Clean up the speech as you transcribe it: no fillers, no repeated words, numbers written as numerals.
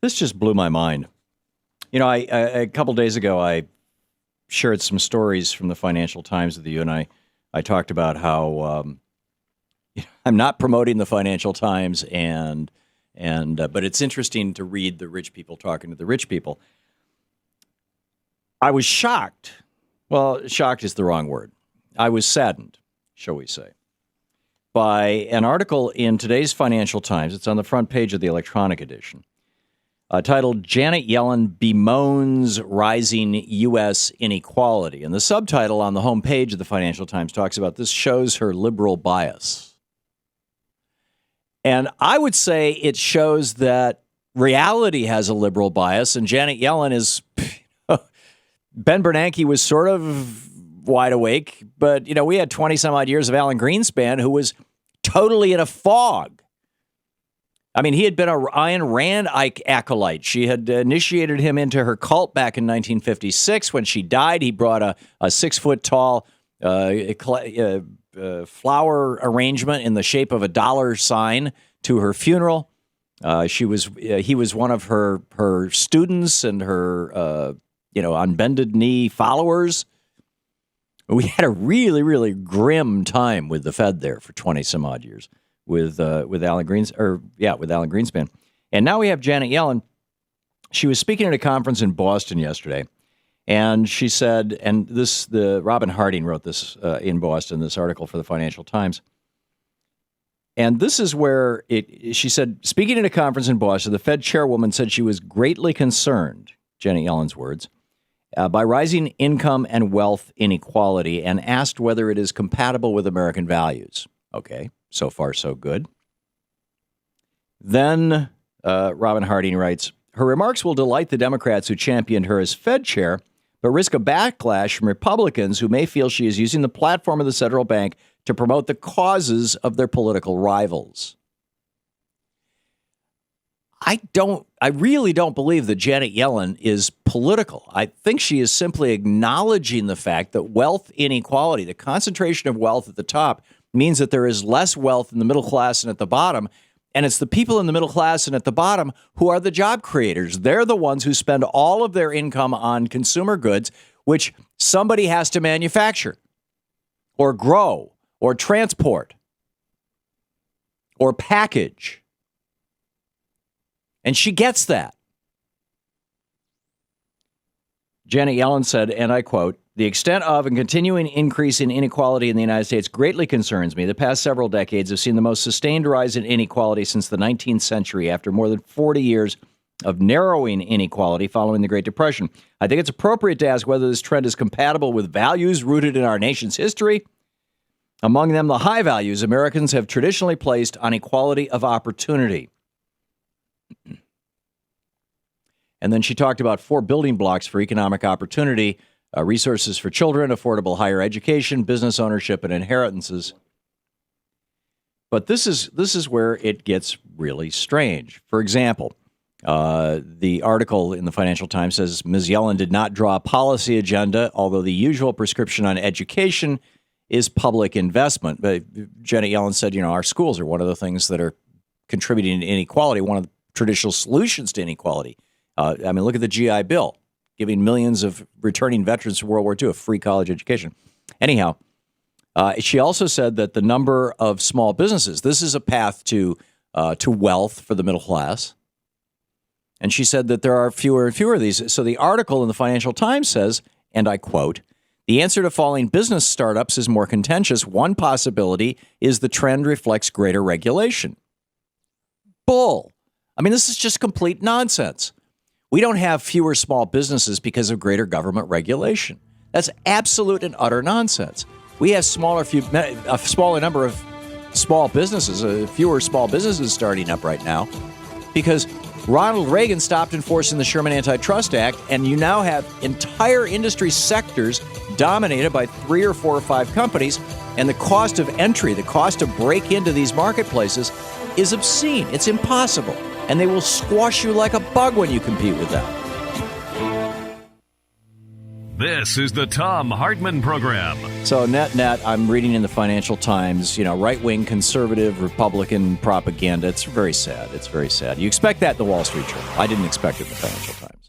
This just blew my mind. A couple days ago, I shared some stories from the Financial Times with you, and I talked about how I'm not promoting the Financial Times, but it's interesting to read the rich people talking to the rich people. I was shocked. Well, shocked is the wrong word. I was saddened, shall we say, by an article in today's Financial Times. It's on the front page of the electronic edition, titled "Janet Yellen Bemoans Rising U.S. Inequality." And the subtitle on the homepage of the Financial Times talks about this shows her liberal bias. And I would say it shows that reality has a liberal bias, and Janet Yellen is... Ben Bernanke was sort of wide awake, but, we had 20-some-odd years of Alan Greenspan, who was totally in a fog. I mean, he had been a Ayn Rand acolyte. She had initiated him into her cult back in 1956. When she died, he brought a 6-foot-tall flower arrangement in the shape of a dollar sign to her funeral. He was one of her students and her on bended knee followers. We had a really, really grim time with the Fed there for 20-some-odd years with Alan Greenspan. And now we have Janet Yellen. She was speaking at a conference in Boston yesterday, and she said, and Robin Harding wrote this in Boston, this article for the Financial Times. And this is where she said, speaking at a conference in Boston, the Fed chairwoman said she was greatly concerned, Janet Yellen's words, by rising income and wealth inequality, and asked whether it is compatible with American values. Okay, so far so good. Then Robin Harding writes, her remarks will delight the Democrats who championed her as Fed chair, but risk a backlash from Republicans who may feel she is using the platform of the central bank to promote the causes of their political rivals. I really don't believe that Janet Yellen is political. I think she is simply acknowledging the fact that wealth inequality, the concentration of wealth at the top, means that there is less wealth in the middle class and at the bottom. And it's the people in the middle class and at the bottom who are the job creators. They're the ones who spend all of their income on consumer goods, which somebody has to manufacture or grow or transport or package. And she gets that. Janet Yellen said, and I quote, the extent of and continuing increase in inequality in the United States greatly concerns me. The past several decades have seen the most sustained rise in inequality since the 19th century, after more than 40 years of narrowing inequality following the Great Depression. I think it's appropriate to ask whether this trend is compatible with values rooted in our nation's history. Among them, the high values Americans have traditionally placed on equality of opportunity. And then she talked about 4 building blocks for economic opportunity: resources for children, affordable higher education, business ownership, and inheritances. But this is where it gets really strange. For example, the article in the Financial Times says Ms. Yellen did not draw a policy agenda, although the usual prescription on education is public investment. But Janet Yellen said, our schools are one of the things that are contributing to inequality, one of the traditional solutions to inequality. Look at the GI Bill, giving millions of returning veterans from World War II a free college education. Anyhow, she also said that the number of small businesses, this is a path to wealth for the middle class. And she said that there are fewer and fewer of these. So the article in the Financial Times says, and I quote, the answer to falling business startups is more contentious. One possibility is the trend reflects greater regulation. Bull. This is just complete nonsense. We don't have fewer small businesses because of greater government regulation. That's absolute and utter nonsense. We have a smaller number of small businesses, fewer small businesses starting up right now because Ronald Reagan stopped enforcing the Sherman Antitrust Act, and you now have entire industry sectors dominated by 3 or 4 or 5 companies, and the cost of entry, the cost to break into these marketplaces is obscene. It's impossible. And they will squash you like a bug when you compete with them. This is the Thom Hartmann Program. So net, I'm reading in the Financial Times, right-wing conservative Republican propaganda. It's very sad. It's very sad. You expect that in the Wall Street Journal. I didn't expect it in the Financial Times.